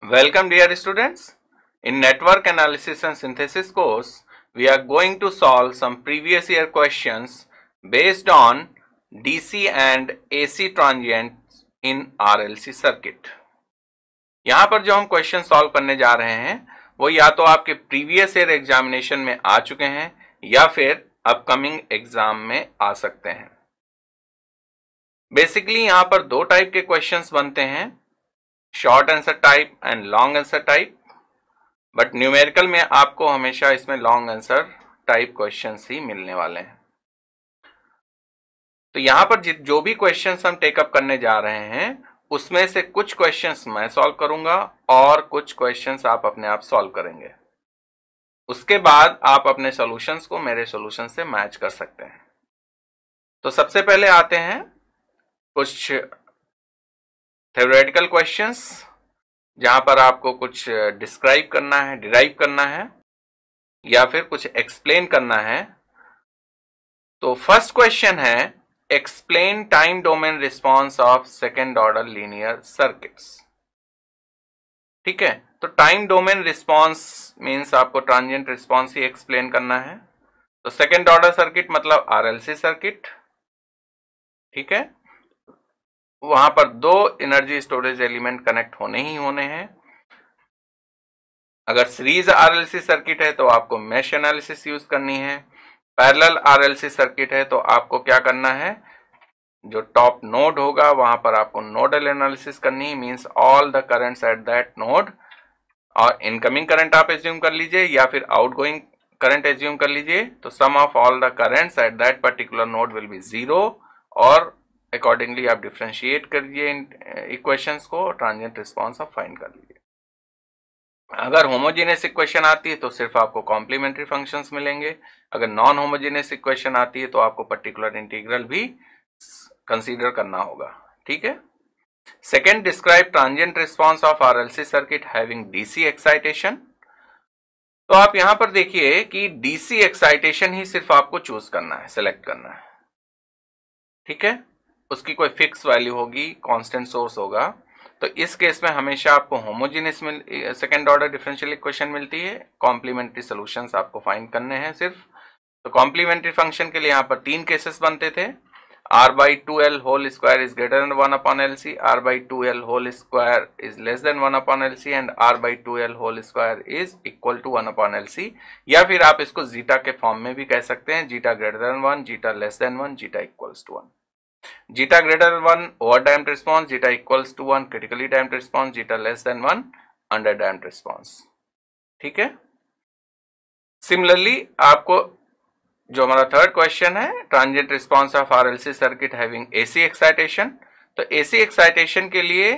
Welcome dear students. In Network Analysis and Synthesis course, we are going to solve some previous year questions based on DC and AC transients in RLC circuit. यहाँ पर जो हम question solve करने जा रहे हैं वो या तो आपके प्रीवियस ईयर एग्जामिनेशन में आ चुके हैं या फिर अपकमिंग एग्जाम में आ सकते हैं। बेसिकली यहाँ पर दो टाइप के क्वेश्चंस बनते हैं, short answer type and long answer type, but numerical में आपको हमेशा इसमें लॉन्ग आंसर टाइप क्वेश्चंस ही मिलने वाले हैं। तो यहां पर जो भी क्वेश्चंस हम टेकअप करने जा रहे हैं उसमें से कुछ क्वेश्चंस मैं सॉल्व करूंगा और कुछ क्वेश्चंस आप अपने आप सॉल्व करेंगे। उसके बाद आप अपने सॉल्यूशंस को मेरे सॉल्यूशन से मैच कर सकते हैं। तो सबसे पहले आते हैं कुछ थ्योरेटिकल क्वेश्चंस जहां पर आपको कुछ डिस्क्राइब करना है, डिराइव करना है या फिर कुछ एक्सप्लेन करना है। तो फर्स्ट क्वेश्चन है explain time domain response of second order linear circuits. ठीक है, तो टाइम डोमेन रिस्पांस मींस आपको ट्रांजिएंट रिस्पांस ही एक्सप्लेन करना है। तो सेकेंड ऑर्डर सर्किट मतलब आरएलसी सर्किट। ठीक है, वहां पर दो एनर्जी स्टोरेज एलिमेंट कनेक्ट होने ही होने हैं। अगर सीरीज आरएलसी सर्किट है तो आपको मेश एनालिसिस यूज करनी है। पैरेलल आरएलसी सर्किट है तो आपको क्या करना है, जो टॉप नोड होगा वहां पर आपको नोडल एनालिसिस करनी है, means all the currents at that node. और इनकमिंग करंट आप एज्यूम कर लीजिए या फिर आउटगोइंग करंट एज्यूम कर लीजिए। तो sum of all the currents at that particular node will be 0 और अकॉर्डिंगली आप डिफरेंशिएट करिए इक्वेशंस को, ट्रांजिएंट रिस्पांस आप फाइंड कर लीजिए। अगर होमोजेनियस इक्वेशन आती है तो सिर्फ आपको कॉम्प्लीमेंट्री फंक्शंस मिलेंगे। अगर नॉन होमोजेनियस इक्वेशन आती है तो आपको पर्टिकुलर इंटीग्रल भी कंसीडर करना होगा। ठीक है, second describe transient response of RLC circuit having DC excitation. तो आप यहां पर देखिए कि डीसी एक्साइटेशन ही सिर्फ आपको चूज करना है, सिलेक्ट करना है। ठीक है, उसकी कोई फिक्स वैल्यू होगी, कांस्टेंट सोर्स होगा। तो इस केस में हमेशा आपको homogeneous second order differential equation मिलती है। कॉम्प्लीमेंट्री सॉल्यूशंस आपको फाइंड करने हैं सिर्फ। तो कॉम्प्लीमेंट्री फंक्शन के लिए यहाँ पर तीन केसेस बनते थे, r/2l whole square is greater than 1/LC, r/2l whole square is less than 1/LC and r/2l whole square is equal to 1/LC। या फिर आप इसको जीटा के फॉर्म में भी कह सकते हैं, zeta greater than 1, zeta less than 1, zeta equals to 1। Zeta greater than 1 over damped response, zeta equals to 1 critically damped response, zeta less than 1 under damped response. ठीक है, सिमिलरली आपको जो हमारा थर्ड क्वेश्चन है transient response of RLC circuit having AC excitation. तो AC excitation के लिए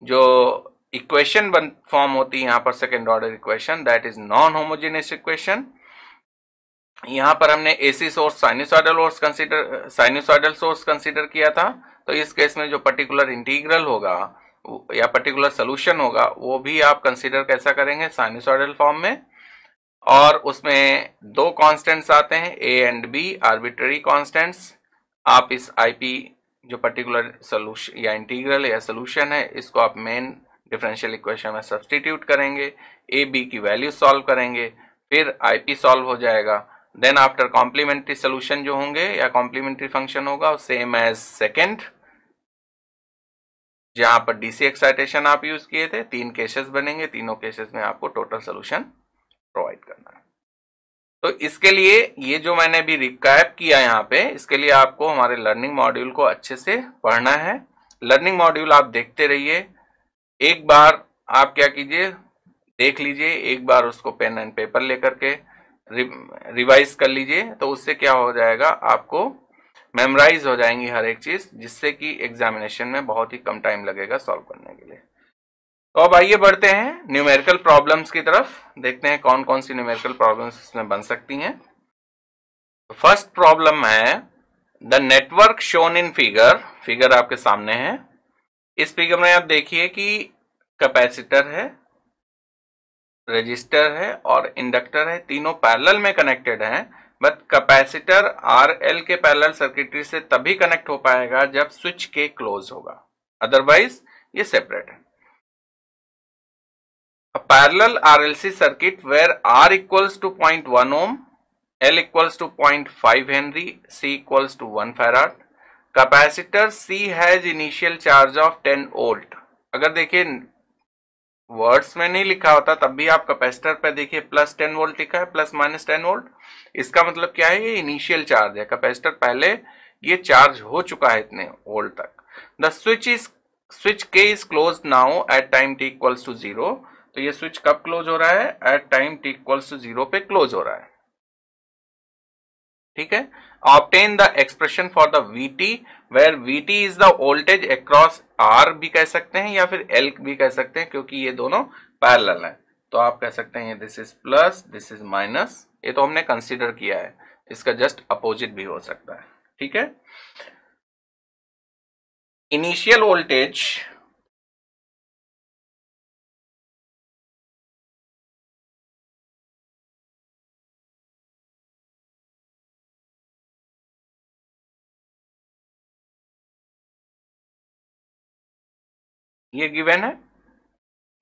जो इक्वेशन फॉर्म होती है यहाँ पर second order equation, that is non homogeneous equation. यहां पर हमने AC source sinusoidal source consider किया था। तो इस केस में जो पर्टिकुलर इंटीग्रल होगा या पर्टिकुलर सोल्यूशन होगा वो भी आप कंसीडर कैसा करेंगे, साइनसॉइडल फॉर्म में। और उसमें दो कांस्टेंट्स आते हैं, A and B, arbitrary constants. आप इस आईपी जो पर्टिकुलर सोल्यूशन या इंटीग्रल या सोल्यूशन है इसको आप मेन डिफरेंशियल इक्वेशन में सब्स्टिट्यूट करेंगे, ए बी की वैल्यू सॉल्व करेंगे, फिर आईपी सॉल्व हो जाएगा। देन आफ्टर कॉम्प्लीमेंट्री सोल्यूशन जो होंगे या कॉम्प्लीमेंट्री फंक्शन होगा सेम एज सेकेंड, जहां पर डीसी एक्साइटेशन आप यूज किए थे। तीन केसेस बनेंगे, तीनों केसेस में आपको टोटल सोल्यूशन प्रोवाइड करना है। तो इसके लिए ये जो मैंने अभी रिकैप किया यहाँ पे, इसके लिए आपको हमारे लर्निंग मॉड्यूल को अच्छे से पढ़ना है। लर्निंग मॉड्यूल आप देखते रहिए, एक बार आप क्या कीजिए, देख लीजिए, एक बार उसको पेन एंड पेपर लेकर के रिवाइज कर लीजिए। तो उससे क्या हो जाएगा, आपको मेमोराइज हो जाएंगी हर एक चीज, जिससे कि एग्जामिनेशन में बहुत ही कम टाइम लगेगा सॉल्व करने के लिए। तो अब आइए बढ़ते हैं न्यूमेरिकल प्रॉब्लम्स की तरफ, देखते हैं कौन कौन सी न्यूमेरिकल प्रॉब्लम्स इसमें बन सकती हैं। तो फर्स्ट प्रॉब्लम है the network shown in figure आपके सामने है। इस फिगर में आप देखिए कि कैपेसिटर है, रेजिस्टर है और इंडक्टर है, तीनों पैरेलल में कनेक्टेड हैं। बट कैपेसिटर आरएल के पैरेलल सर्किटरी से तभी कनेक्ट हो पाएगा जब स्विच के क्लोज होगा, अदरवाइज ये सेपरेट है। a parallel RLC circuit where R equals to 0.1 ohm, L equals to 0.5 Henry, C equals to 1 farad. Capacitor C has initial charge of 10 volt. अगर देखिए वर्ड्स में नहीं लिखा होता तब भी आप कैपेसिटर पे देखिए प्लस 10 वोल्ट लिखा है, प्लस माइनस 10 वोल्ट. इसका मतलब क्या है, ये इनिशियल चार्ज है. कैपेसिटर पहले ये चार्ज हो चुका है इतने वोल्ट तक. The switch K is close now at time T equals to 0. तो ये स्विच कब क्लोज हो रहा है, at time T equals to 0 पे क्लोज हो रहा है. ठीक है. Obtain the expression for the VT where VT is the voltage across R भी कह सकते हैं या फिर L भी कह सकते हैं, क्योंकि ये दोनों पैरेलल हैं. तो आप कह सकते हैं this is plus, this is minus. ये तो हमने कंसीडर किया है, इसका जस्ट अपोजिट भी हो सकता है. ठीक है. इनिशियल वोल्टेज ये गिवन है,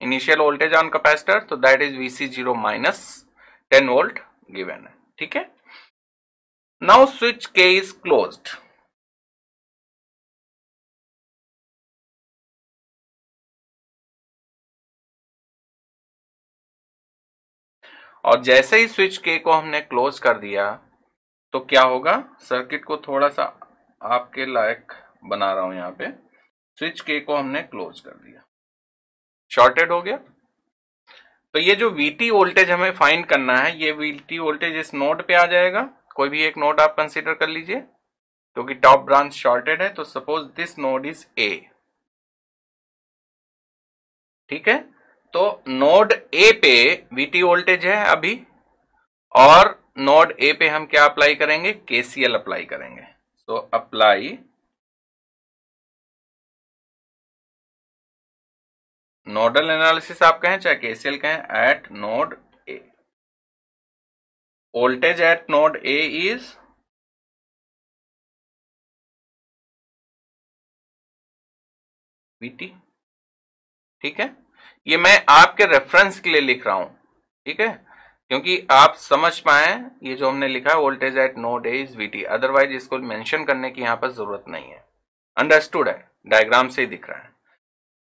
इनिशियल वोल्टेज ऑन कैपेसिटर, तो that is VC0 minus 10 volt given है. ठीक है. Now switch K is closed. और जैसे ही स्विच के को हमने क्लोज कर दिया तो क्या होगा, सर्किट को थोड़ा सा आपके लायक बना रहा हूं. यहां पे स्विच के को हमने क्लोज कर दिया, शॉर्टेड हो गया. तो ये जो VT वोल्टेज हमें फाइंड करना है, ये VT वोल्टेज इस नोड पे आ जाएगा. कोई भी एक नोड आप कंसीडर कर लीजिए, क्योंकि टॉप ब्रांच शॉर्टेड है. तो suppose this node is A. ठीक है. तो नोड A पे VT वोल्टेज है अभी, और नोड A पे हम क्या अप्लाई करेंगे, KCL अप्लाई करेंगे. तो अप्लाई नोडल एनालिसिस आप कहें चाहे KCL कहें, eight node A. Voltage at node A is VT. ठीक है. ये मैं आपके रेफरेंस के लिए लिख रहा हूं. ठीक है, क्योंकि आप समझ पाए ये जो हमने लिखा है voltage at node A is VT. Otherwise इसको मेंशन करने की यहां पर जरूरत नहीं है. अंडरस्टूड है, डायग्राम से ही दिख रहा है.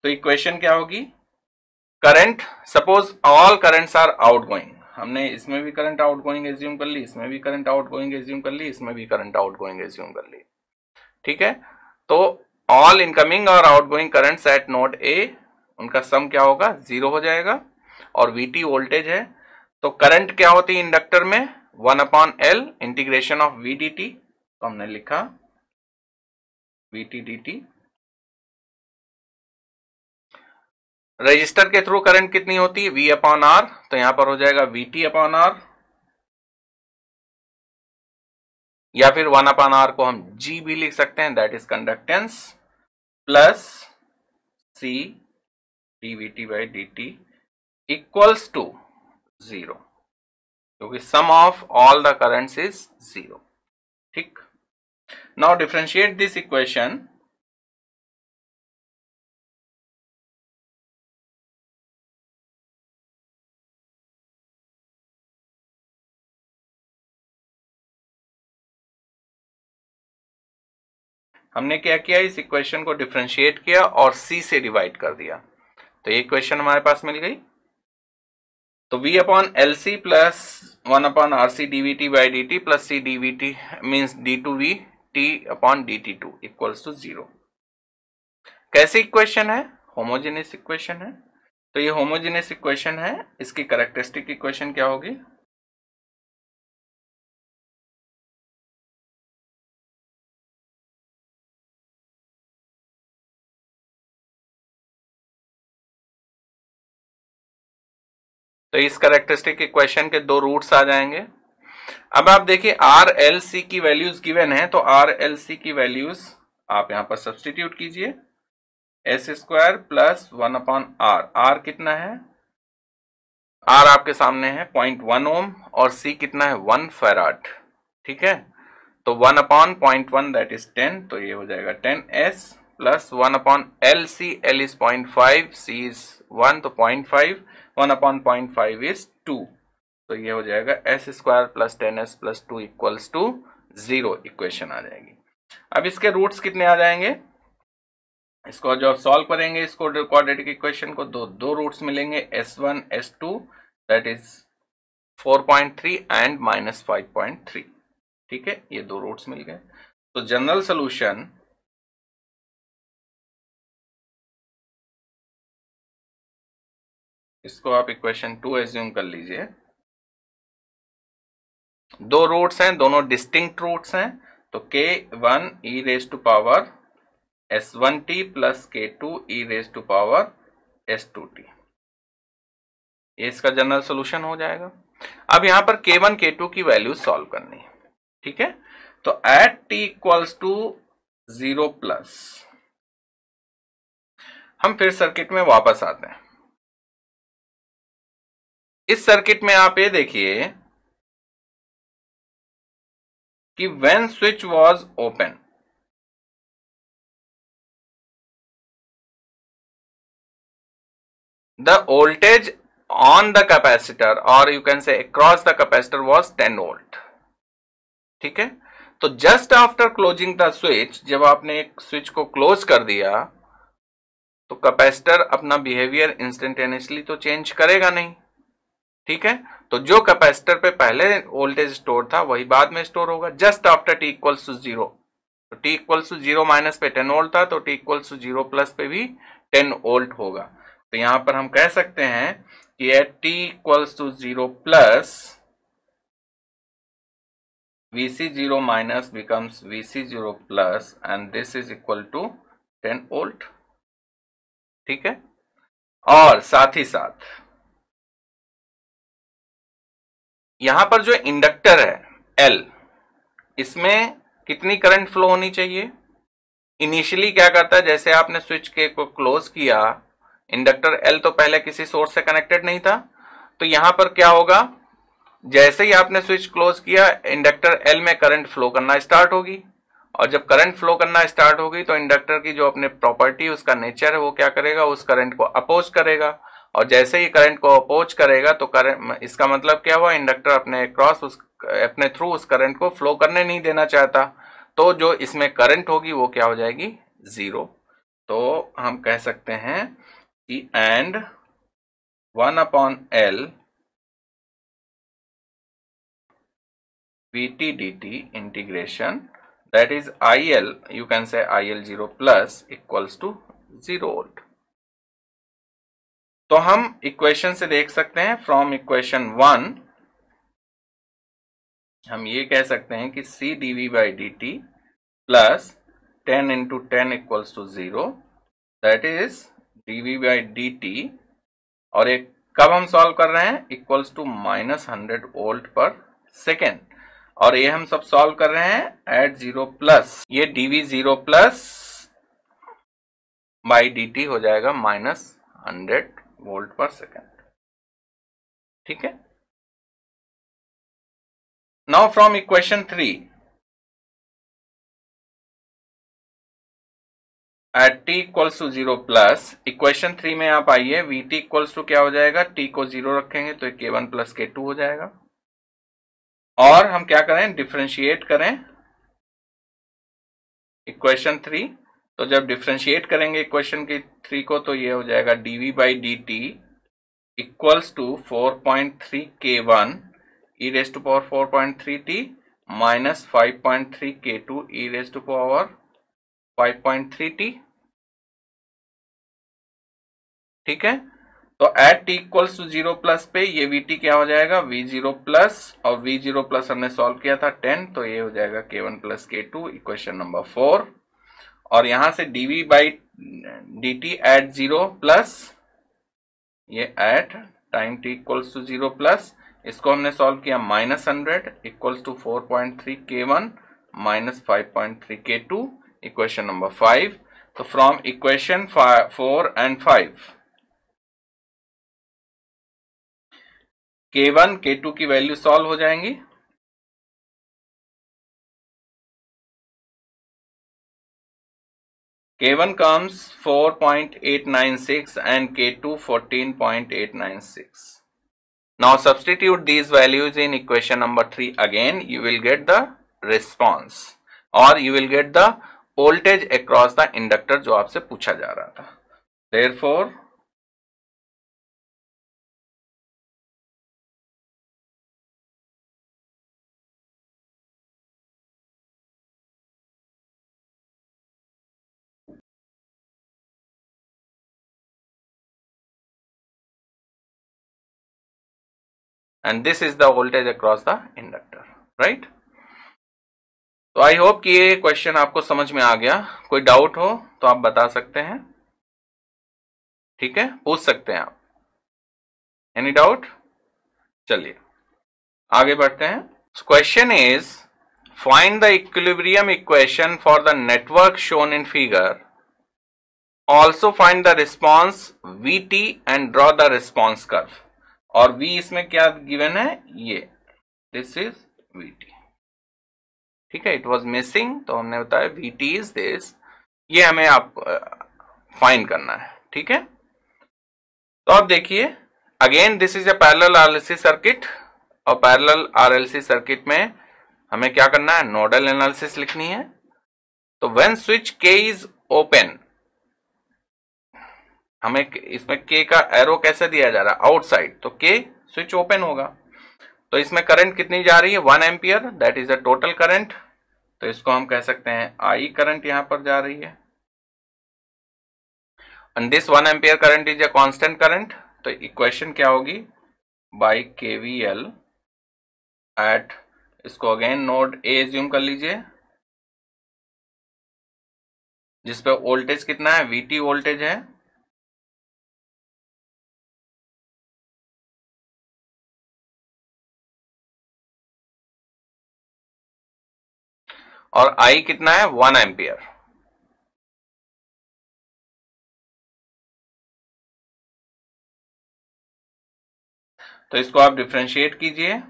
तो इक्वेशन क्या होगी, current, suppose all currents are outgoing. हमने इसमें भी करंट आउटगोइंग एज्यूम कर ली, इसमें भी करंट आउटगोइंग एज्यूम कर ली, इसमें भी करंट आउटगोइंग एज्यूम कर ली. ठीक है. तो ऑल इनकमिंग और outgoing currents eight node A, उनका सम क्या होगा, 0 हो जाएगा. और VT वोल्टेज है, तो करंट क्या होती है इंडक्टर में, 1/L integration of V dt. तो हमने लिखा VT dt. रजिस्टर के थ्रू करंट कितनी होती है, V/R. तो यहां पर हो जाएगा VT/R, या फिर 1/R को हम G भी लिख सकते हैं, that is conductance, plus C dVT by dt equals to 0, क्योंकि सम ऑफ ऑल द करंट्स इज 0. ठीक. Now differentiate this equation. हमने क्या किया, इस इक्वेशन को डिफरेंशिएट किया और C से डिवाइड कर दिया. तो ये इक्वेशन हमारे पास मिल गई. तो V/LC plus 1/RC dVT by dt plus C dVT means d2V T/dt2 equals to 0. कैसी इक्वेशन है, होमोजेनियस इक्वेशन है. तो ये होमोजेनियस इक्वेशन है, इसकी कैरेक्टरिस्टिक इक्वेशन क्या होगी, तो इस कैरेक्टरिस्टिक इक्वेशन के दो रूट्स आ जाएंगे. अब आप देखिए RLC की वैल्यूज गिवन है, तो RLC की वैल्यूज आप यहां पर सब्स्टिट्यूट कीजिए. S² plus 1/R. R कितना है, R आपके सामने है 0.1 ओम, और C कितना है 1 फैराड. ठीक है. तो 1/0.1 दैट इज 10. तो ये हो जाएगा 10S plus 1/LC. L is 0.5, C is 1, तो 0.5 1/0.5 इज 2, तो ये हो जाएगा s square plus 10s plus 2 equals to 0 equation आ जाएगी। अब इसके रूट्स कितने आ जाएंगे, इसको जब सॉल्व करेंगे इसको क्वाड्रेटिक इक्वेशन को, दो रूट्स मिलेंगे s1 s2 that is 4.3 and -5.3, ठीक है, ये दो रूट्स मिल गए। तो जनरल सोल्यूशन इसको आप इक्वेशन 2 एज्यूम कर लीजिए, दो रूट्स हैं, दोनों डिस्टिंक्ट रूट्स हैं, तो k1 e raise to power s1t plus k2 e raise to power s2t, ये इसका जनरल सोल्यूशन हो जाएगा। अब यहां पर k1 k2 की वैल्यू सॉल्व करनी है, ठीक है, तो at t equals to 0 plus हम फिर सर्किट में वापस आते हैं। इस सर्किट में आप ये देखिए कि when switch was open, the voltage on the capacitor or you can say across the capacitor was 10 volt, ठीक है। तो just after closing the switch, जब आपने एक स्विच को क्लोज कर दिया तो कैपेसिटर अपना बिहेवियर इंस्टेंटेनियसली तो चेंज करेगा नहीं, ठीक है, तो जो कैपेसिटर पे पहले वोल्टेज स्टोर था वही बाद में स्टोर होगा just after t equals to 0। तो t इक्वल्स टू 0 माइनस पे 10 वोल्ट था, तो t इक्वल्स टू 0 प्लस पे भी 10 वोल्ट होगा। तो यहां पर हम कह सकते हैं कि at t equals to 0 plus Vc0 minus becomes Vc0 plus and this is equal to 10 volt, ठीक है। और साथ ही साथ यहां पर जो इंडक्टर है L, इसमें कितनी करंट फ्लो होनी चाहिए, इनिशियली क्या करता है, जैसे आपने स्विच के को क्लोज किया, इंडक्टर L तो पहले किसी सोर्स से कनेक्टेड नहीं था, तो यहां पर क्या होगा, जैसे ही आपने स्विच क्लोज किया इंडक्टर L में करंट फ्लो करना स्टार्ट होगी, और जब करंट फ्लो करना स्टार्ट होगी तो इंडक्टर की जो अपने प्रॉपर्टी उसका नेचर है वो क्या करेगा, उस करंट को अपोज करेगा, और जैसे ही करंट को अपोज करेगा तो करंट, इसका मतलब क्या हुआ, इंडक्टर अपने क्रॉस अपने थ्रू उस करंट को फ्लो करने नहीं देना चाहता, तो जो इसमें करंट होगी वो क्या हो जाएगी, 0। तो हम कह सकते हैं कि and 1/L Vt dt integration that is IL, you can say IL0 plus equals to 0 volt। तो हम इक्वेशन से देख सकते हैं, फ्रॉम इक्वेशन 1 हम ये कह सकते हैं कि C dV by dt plus 10 into 10 equals to 0, that is dV by dt, और एक कब हम सॉल्व कर रहे हैं, इक्वल्स टू -100 वोल्ट पर सेकेंड, और ये हम सब सॉल्व कर रहे हैं एट 0 प्लस, ये dV0 प्लस बाई dt हो जाएगा -100 वोल्ट पर सेकेंड, ठीक है। Now from equation 3 at t equals to 0 plus, equation 3 में आप आइए, Vt इक्वल्स टू क्या हो जाएगा, t को 0 रखेंगे तो k1 प्लस k2 हो जाएगा, और हम क्या करें, डिफरेंशिएट करें इक्वेशन 3, तो जब डिफरेंशिएट करेंगे इक्वेशन की 3 को तो ये हो जाएगा dV by dt equals to 4.3 k1 e raise to power 4.3t minus 5.3 k2 e raise to power 5.3t, ठीक है। तो at t equals to 0 plus पे ये Vt क्या हो जाएगा, V0 प्लस, और V0 प्लस हमने सॉल्व किया था 10, तो ये हो जाएगा k1 plus k2 equation number 4, और यहां से dV by dt at 0 plus, ये at time t equals to 0 plus, इसको हमने सॉल्व किया -100 equals to 4.3 k1 minus 5.3 k2 equation number 5। तो from equation 4 and 5 K1 K2 की वैल्यू सॉल्व हो जाएंगी, K1 comes 4.896 and K2 14.896. Now substitute these values in equation number 3 again. You will get the response or you will get the voltage across the inductor जो आपसे पूछा जा रहा था. Therefore and this is the voltage across the inductor, right? तो I hope कि ये question आपको समझ में आ गया. कोई डाउट हो तो आप बता सकते हैं, ठीक है, पूछ सकते हैं आप. Any doubt? चलिए आगे बढ़ते हैं. Question is find the equilibrium equation for the network shown in figure. Also find the response Vt and draw the response curve. और V इसमें क्या गिवन है, ये दिस इज Vt, ठीक है. इट वॉज मिसिंग तो हमने बताया Vt इज दिस. ये हमें आप फाइंड करना है, ठीक है. तो आप देखिए again this is a parallel RLC circuit और पैरेलल RLC सर्किट में हमें क्या करना है, नोडल एनालिसिस लिखनी है. तो when switch K is open, हमें इसमें K का एरो कैसे दिया जा रहा है, आउटसाइड, तो K स्विच ओपन होगा. तो इसमें करंट कितनी जा रही है, 1 ampere, that is a total current. तो इसको हम कह सकते हैं I करंट यहां पर जा रही है. And this 1 ampere current is a constant current. तो इक्वेशन क्या होगी, बाय KVL एट, इसको अगेन नोड A एज्यूम कर लीजिए जिसपे वोल्टेज कितना है, Vt वोल्टेज है. और I कितना है, 1 एम्पियर. तो इसको आप डिफरेंशिएट कीजिए.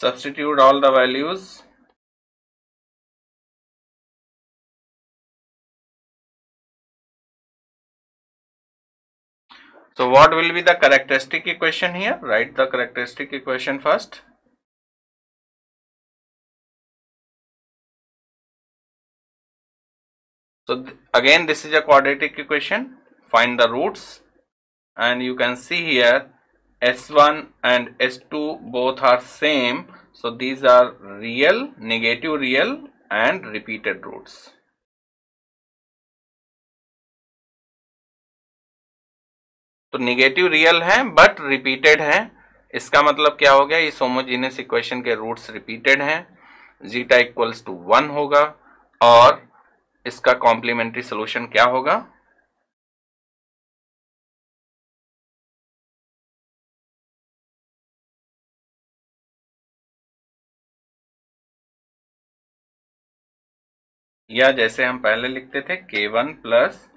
Substitute all the values. So what will be the characteristic equation here? Write the characteristic equation first. So again this is a quadratic equation. Find the roots and you can see here S1 and S2 both are same. So these are real, negative real and repeated roots. तो negative real है but repeated है. इसका मतलब क्या हो गया, इस homogeneous equation के रूट्स रिपीटेड हैं. जीटा इक्वल्स टू 1 होगा और इसका कॉम्प्लीमेंट्री सोल्यूशन क्या होगा, या जैसे हम पहले लिखते थे K1 plus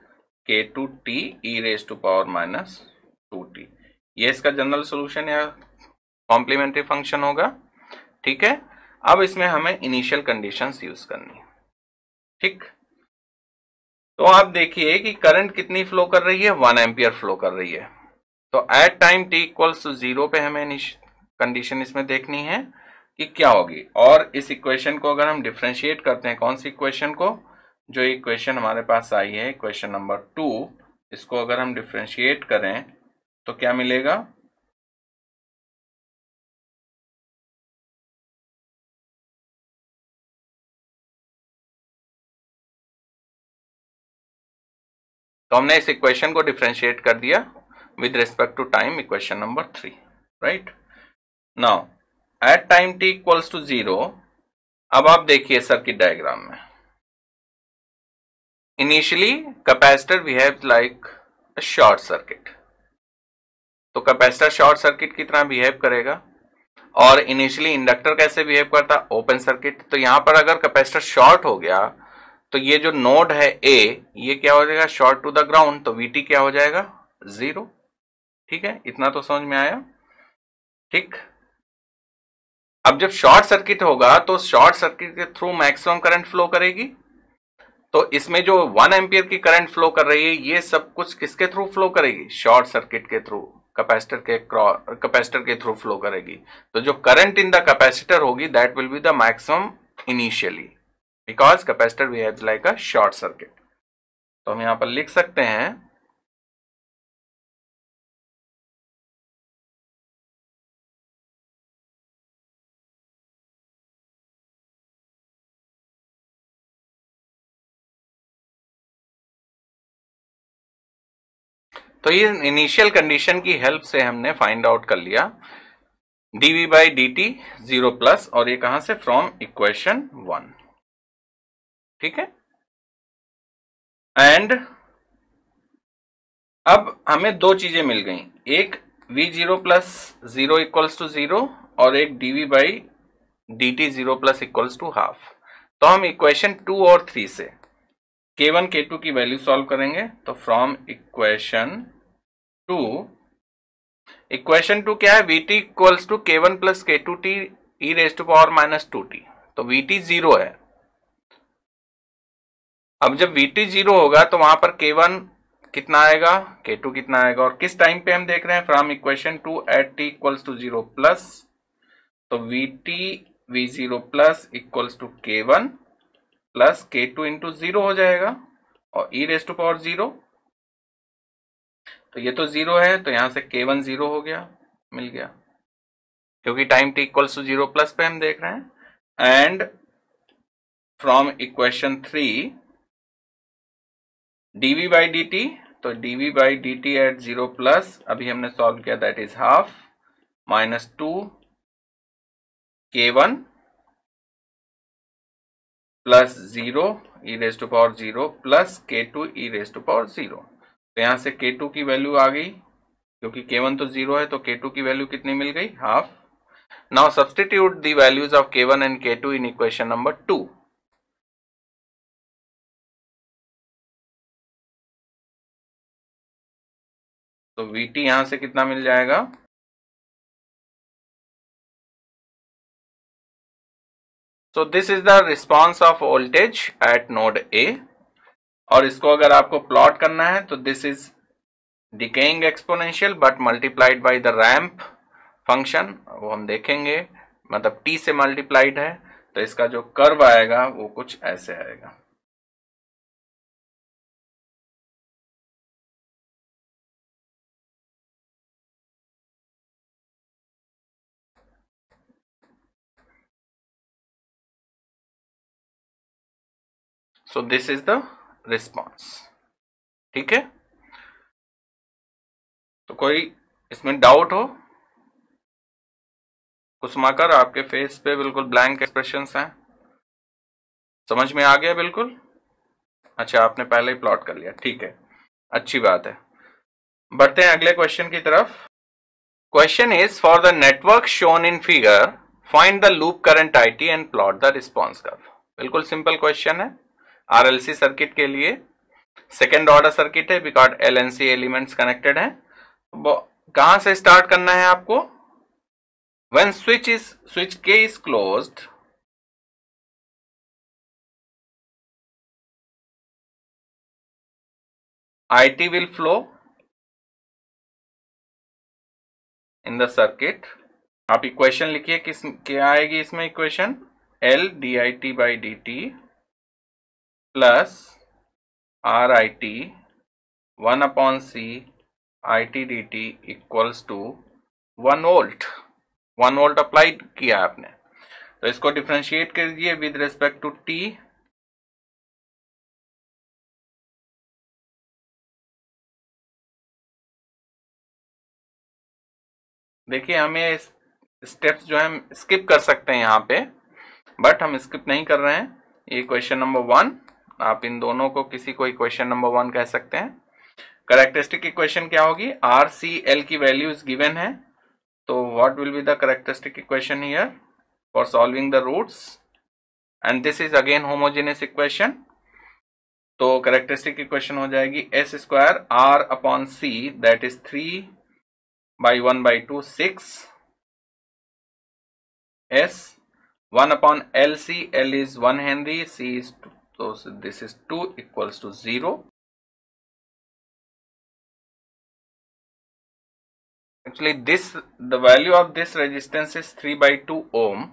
K2t e raise to power minus 2t. ये इसका जनरल सॉल्यूशन या कॉम्प्लीमेंट्री फंक्शन होगा, ठीक है. अब इसमें हमें इनिशियल कंडीशंस यूज करनी है, ठीक. तो आप देखिए कि करंट कितनी फ्लो कर रही है, 1 एम्पियर फ्लो कर रही है. तो at time t equals to 0 पे हमें कंडीशन इसमें देखनी है कि क्या होगी. और इस इक्वेशन को अगर हम डिफरेंशिएट करते हैं, कौन सी इक्वेशन को, जो इक्वेशन हमारे पास आई है इक्वेशन नंबर 2, इसको अगर हम डिफरेंशिएट करें तो क्या मिलेगा, तो हमने इस इक्वेशन को डिफरेंशिएट कर दिया with respect to time, equation number 3, right. Now at time t equals to 0. अब आप देखिए सर्किट डायग्राम में, initially capacitor behaves like a short circuit. तो कैपेसिटर शॉर्ट सर्किट की तरह बिहेव करेगा. और इनिशियली इंडक्टर कैसे बिहेव करता, ओपन सर्किट. तो यहां पर अगर कैपेसिटर शॉर्ट हो गया तो ये जो नोड है A, ये क्या हो जाएगा, शॉर्ट टू द ग्राउंड. तो Vt क्या हो जाएगा, 0. ठीक है, इतना तो समझ में आया। ठीक, अब जब शॉर्ट सर्किट होगा तो शॉर्ट सर्किट के थ्रू मैक्सिमम करंट फ्लो करेगी। तो इसमें जो 1 एम्पियर की करंट फ्लो कर रही है, ये सब कुछ किसके थ्रू फ्लो करेगी? शॉर्ट सर्किट के थ्रू, कैपेसिटर के थ्रू फ्लो करेगी। तो जो करंट इन द कैपेसिटर होगी that will be the maximum initially, because capacitor behaves like a short circuit. तो हम यहां पर लिख सकते हैं तो ये इनिशियल कंडीशन की हेल्प से हमने फाइंड आउट कर लिया dv by D T 0 plus, और ये कहां से? From equation 1। ठीक है, एंड अब हमें दो चीजें मिल गई, एक v0 प्लस 0 इक्वल्स टू 0 और एक dv by D T 0 plus equals to half. तो हम इक्वेशन 2 और 3 से k1 k2 की वैल्यू सॉल्व करेंगे। तो फ्रॉम इक्वेशन 2, इक्वेशन 2 क्या है? vt equals to k1 plus k2t e raise to power minus 2t। तो vt 0 है। अब जब vt 0 होगा तो वहां पर k1 कितना आएगा, k2 कितना आएगा, और किस टाइम पे हम देख रहे हैं? From equation 2 at t equals to 0 plus. तो vt v0 plus equals to k1 plus k2 into 0 हो जाएगा, और e रेज टू पावर 0। तो ये तो 0 है, तो यहां से k1 0 हो गया, मिल गया, क्योंकि time t equals to 0 plus पे हम देख रहे हैं। And from equation 3 dv by D T, तो dv by D T at 0 plus अभी हमने सॉल्व किया, that is half minus 2 k1 plus 0 e raise to power 0 plus k2 e raise to power 0। तो यहां से k2 की value आ गई, क्योंकि k1 तो 0 है, तो k2 की वैल्यू कितनी मिल गई? Half. Now substitute the values of k1 and k2 in equation number 2। तो vt यहां से कितना मिल जाएगा? So this is the response of voltage at node A, और इसको अगर आपको प्लॉट करना है तो this is decaying exponential but multiplied by the ramp function, वो हम देखेंगे, मतलब t से मल्टीप्लाइड है, तो इसका जो कर्व आएगा वो कुछ ऐसे आएगा। So this is the response. ठीक है, तो कोई इसमें डाउट हो? कुसुमाकर, आपके फेस पे बिल्कुल ब्लैंक एक्सप्रेशंस हैं, समझ में आ गया बिल्कुल? अच्छा, आपने पहले ही प्लॉट कर लिया, ठीक है, अच्छी बात है। बढ़ते हैं अगले क्वेश्चन की तरफ। Question is for the network shown in figure find the loop current IT and plot the response curve. बिल्कुल सिंपल क्वेश्चन है, RLC सर्किट के लिए, सेकेंड ऑर्डर सर्किट है, बिकॉज LNC एलिमेंट्स कनेक्टेड है। कहां से स्टार्ट करना है आपको? When switch K is closed, IT will flow in the circuit। आप इक्वेशन लिखिए, किस क्या आएगी इसमें equation? L DIT by D T plus RIT 1/C IT dt equals to 1 volt. 1 volt applied किया आपने, तो इसको डिफरेंशिएट कीजिए विद रिस्पेक्ट टू t। देखिए, हमें स्टेप्स जो है स्किप कर सकते हैं यहाँ पे, बट हम स्किप नहीं कर रहे हैं। ये इक्वेशन नंबर 1, आप इन दोनों को किसी को इक्वेशन नंबर 1 कह सकते हैं। कैरेक्टरिस्टिक इक्वेशन क्या होगी? RCL की वैल्यूज गिवन है, तो what will be the characteristic equation here for solving the roots, and this is again homogeneous equation. तो कैरेक्टरिस्टिक इक्वेशन हो जाएगी S square R upon C, that is 3 by 1 by 2 6 S 1 upon LC. L is 1 Henry, C is 2, so this is 2 equals to 0. Actually the value of this resistance is 3 by 2 ohm.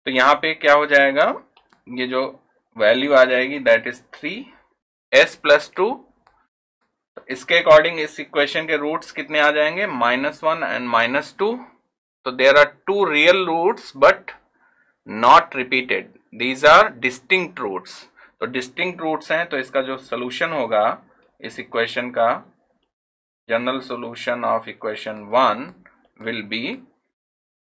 तो यहाँ पे क्या हो जाएगा, ये जो value आ जाएगी that is 3s plus 2. तो इसके अकॉर्डिंग इस इक्वेशन के रूट्स कितने आ जाएंगे, -1 एंड -2. तो there are 2 real roots but not repeated, these are distinct roots. तो डिस्टिंक्ट रूट्स हैं, तो इसका जो सोल्यूशन होगा इस इक्वेशन का, general solution of equation 1 will be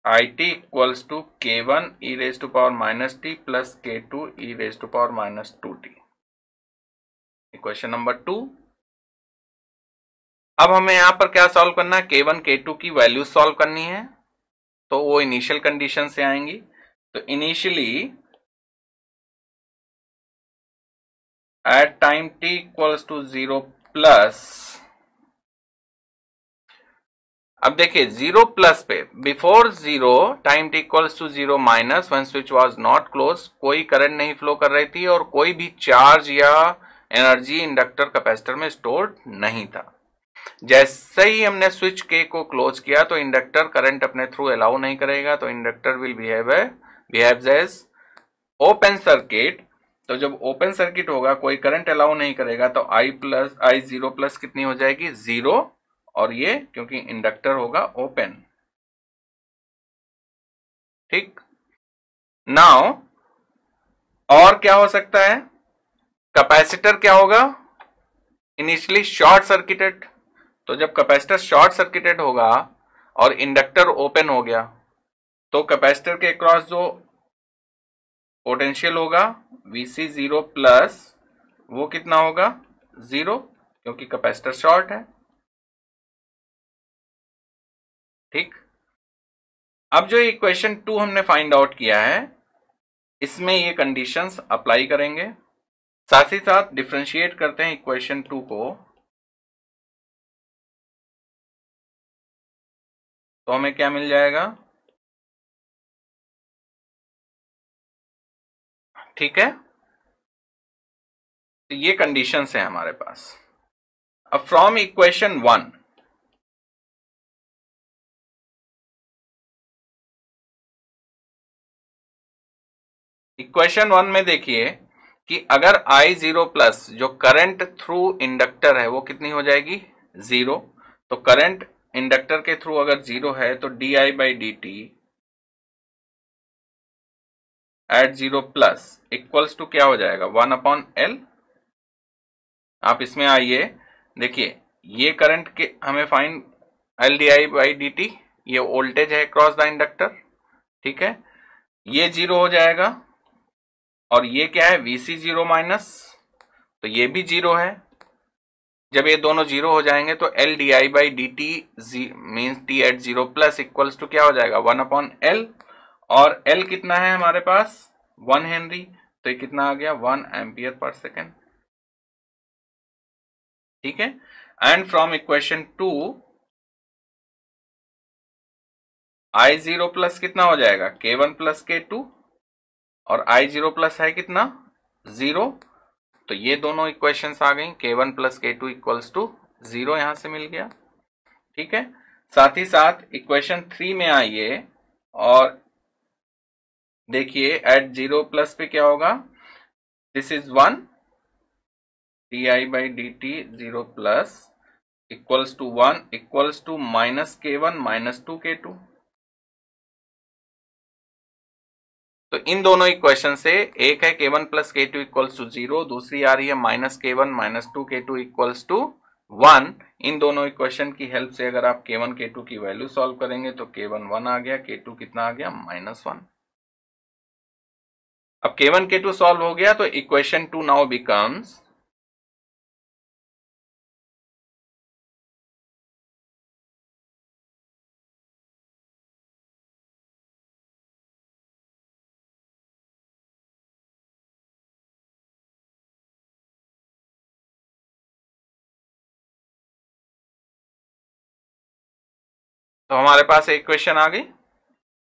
it equals to k1 e raised to power minus t plus k2 e raised to power minus 2t. Equation number 2. अब हमें यहां पर क्या सॉल्व करना है, k1 k2 की वैल्यू सॉल्व करनी है. तो वो इनिशियल कंडीशन से आएंगी. तो initially at time t equals to 0 plus, अब देखिए 0 प्लस पे, before 0 time t equals to 0 minus when switch was not close, कोई करंट नहीं फ्लो कर रही थी और कोई भी चार्ज या एनर्जी इंडक्टर कैपेसिटर में स्टोर्ड नहीं था. जैसे ही हमने स्विच के को क्लोज किया तो इंडक्टर करंट अपने थ्रू अलाउ नहीं करेगा. तो inductor will behaves as open circuit. तो जब ओपन सर्किट होगा, कोई करंट अलाउ नहीं करेगा, तो आई जीरो प्लस कितनी हो जाएगी, 0. और ये क्योंकि इंडक्टर होगा ओपन. ठीक. नाउ और क्या हो सकता है, कैपेसिटर क्या होगा, इनिशियली शॉर्ट सर्किटेड. तो जब कैपेसिटर शॉर्ट सर्किटेड होगा और इंडक्टर ओपन हो गया, तो कैपेसिटर के अक्रॉस जो पोटेंशियल होगा Vc 0 प्लस, वो कितना होगा, 0, क्योंकि कैपेसिटर शॉर्ट है. ठीक. अब जो इक्वेशन 2 हमने फाइंड आउट किया है, इसमें ये कंडीशंस अप्लाई करेंगे. साथ ही साथ डिफरेंशिएट करते हैं इक्वेशन 2 को. तो हमें क्या मिल जाएगा, ठीक है. तो ये कंडीशंस हैं हमारे पास. अब फ्रॉम इक्वेशन 1, इक्वेशन 1 में देखिए कि अगर I0 प्लस जो करंट थ्रू इंडक्टर है वो कितनी हो जाएगी, 0. तो करंट इंडक्टर के थ्रू अगर 0 है तो di by D T at 0 plus equals to क्या हो जाएगा, 1 अपॉन एल. आप इसमें आइए, देखिए ये करंट के हमें find L D I by D T, ये वोल्टेज है क्रॉस द इंडक्टर. ठीक है. ये 0 हो जाएगा और ये क्या है, Vc 0 माइनस, तो ये भी 0 है. जब ये दोनों 0 हो जाएंगे तो L D I by D T means T at 0 plus equals to क्या हो जाएगा, 1 अपॉन एल. और एल कितना है हमारे पास, 1 हेनरी. तो ये कितना आ गया, 1 एम्पियर पर सेकेंड. ठीक है. And from equation 2 I0 plus कितना हो जाएगा, K1 प्लस K2, और I0 प्लस है कितना, 0. तो ये दोनों इक्वेशंस आ गई, K1 plus K2 equals to 0 यहां से मिल गया. ठीक है. साथ ही साथ इक्वेशन 3 में आइए और देखिए एट 0 प्लस पे क्या होगा, this is 1 di by D T 0 plus equals to 1 equals to minus K1 minus 2K2. तो इन दोनों इक्वेशन से एक है K1 plus K2 equals to 0, दूसरी आ रही है minus K1 minus 2K2 equals to 1. इन दोनों इक्वेशन की हेल्प से अगर आप K1 K2 की वैल्यू सॉल्व करेंगे तो K1 1 आ गया, K2 कितना आ गया, -1. अब K1 K2 सॉल्व हो गया तो इक्वेशन 2 नाउ बिकम्स तो हमारे पास एक इक्वेशन आ गई,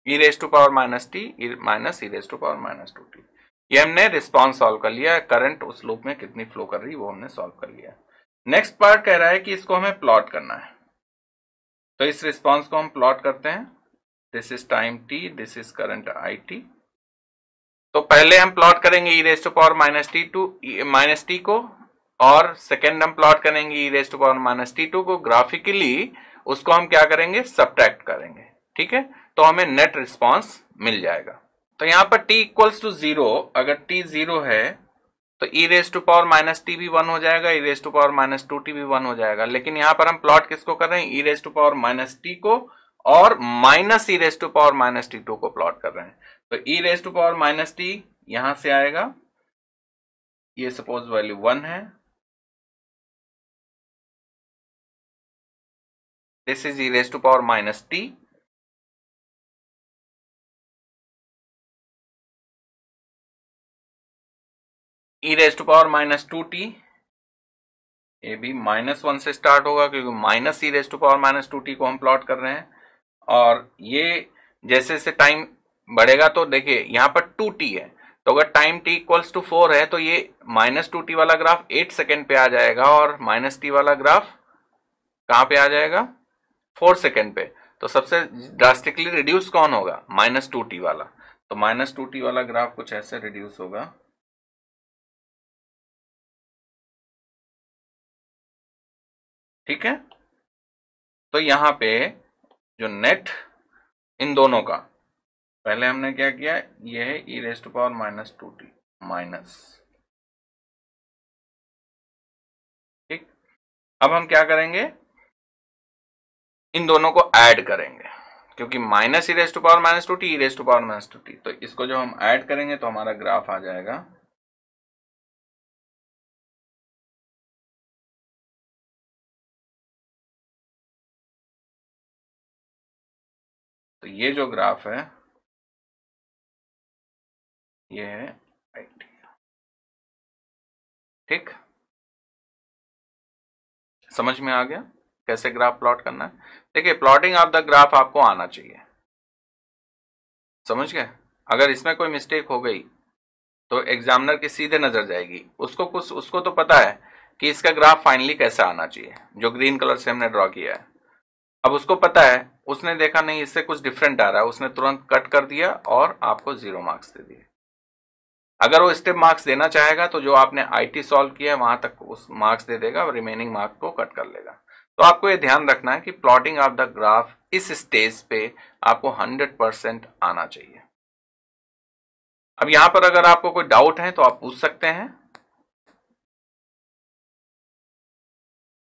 e raise to power minus T minus E raise to power minus two T. ये हमने रिस्पॉन्स सॉल्व कर लिया, करंट उस लूप में कितनी फ्लो कर रही है वो हमने सॉल्व कर लिया। नेक्स्ट पार्ट कह रहा है कि इसको हमें प्लॉट करना है। तो इस रिस्पॉन्स को हम प्लॉट करते हैं। This is time T, this is current I T. तो पहले हम प्लॉट करेंगे E raise to power minus T को, और सेकेंड हम प्लॉट करेंगे E raise to power minus T two को। ग्राफिकली उसको हम क्या करेंगे, सब्ट्रैक्ट करेंगे। ठीक है, तो हमें नेट रिस्पॉन्स मिल जाएगा। तो यहां पर t इक्वल्स टू 0, अगर t 0 है तो e raise to power minus T भी 1 हो जाएगा, e raise to power minus two T भी 1 हो जाएगा। लेकिन यहां पर हम प्लॉट किसको कर रहे हैं, e raise to power minus T को और minus e raise to power minus T two को प्लॉट कर रहे हैं। तो e raise to power minus T यहां से आएगा, ये सपोज वैल्यू 1 है, this is e raise to power minus T, e raise to power minus two T, ये भी -1 से स्टार्ट होगा क्योंकि minus e raise to power minus two T को हम प्लॉट कर रहे हैं। और ये जैसे जैसे टाइम बढ़ेगा तो देखिए यहाँ पर 2t है, तो अगर टाइम t इक्वल्स टू 4 है तो ये -2t वाला ग्राफ 8 सेकेंड पे आ जाएगा और -t वाला ग्राफ कहाँ पे आ जाएगा, 4 सेकेंड पे। तो सबसे ड्रास्टिकली रिड्यूस कौन होगा, -2t वाला। तो -2t वाला ग्राफ कुछ ऐसे रिड्यूस होगा। ठीक है, तो यहां पे जो नेट इन दोनों का, पहले हमने क्या किया, ये है E raise to power minus two T minus. ठीक, अब हम क्या करेंगे, इन दोनों को ऐड करेंगे, क्योंकि minus E raise to power minus two T, E raise to power minus two T. तो इसको जो हम ऐड करेंगे तो हमारा ग्राफ आ जाएगा तो ये जो ग्राफ है ये है आई टी। ठीक, समझ में आ गया कैसे ग्राफ प्लॉट करना है। देखिए प्लॉटिंग ऑफ द ग्राफ आपको आना चाहिए, समझ गए। अगर इसमें कोई मिस्टेक हो गई तो एग्जामिनर की सीधे नजर जाएगी, उसको तो पता है कि इसका ग्राफ फाइनली कैसा आना चाहिए, जो ग्रीन कलर से हमने ड्रॉ किया है। अब उसको पता है, उसने देखा नहीं इससे कुछ डिफरेंट आ रहा है, उसने तुरंत कट कर दिया और आपको 0 मार्क्स दे दिए। अगर वो स्टेप मार्क्स देना चाहेगा तो जो आपने आईटी सॉल्व किया है वहां तक उस मार्क्स दे देगा, रिमेनिंग मार्क्स को कट कर लेगा। तो आपको ये ध्यान रखना है कि प्लॉटिंग ऑफ द ग्राफ इस स्टेज पे आपको 100% आना चाहिए। अब यहां पर अगर आपको कोई डाउट है तो आप पूछ सकते हैं।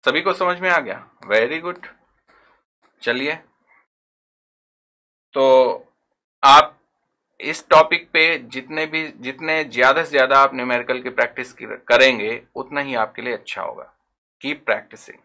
सभी को समझ में आ गया, वेरी गुड। चलिए, तो आप इस टॉपिक पे जितने ज्यादा से ज्यादा आप न्यूमेरिकल की प्रैक्टिस करेंगे उतना ही आपके लिए अच्छा होगा। Keep practising.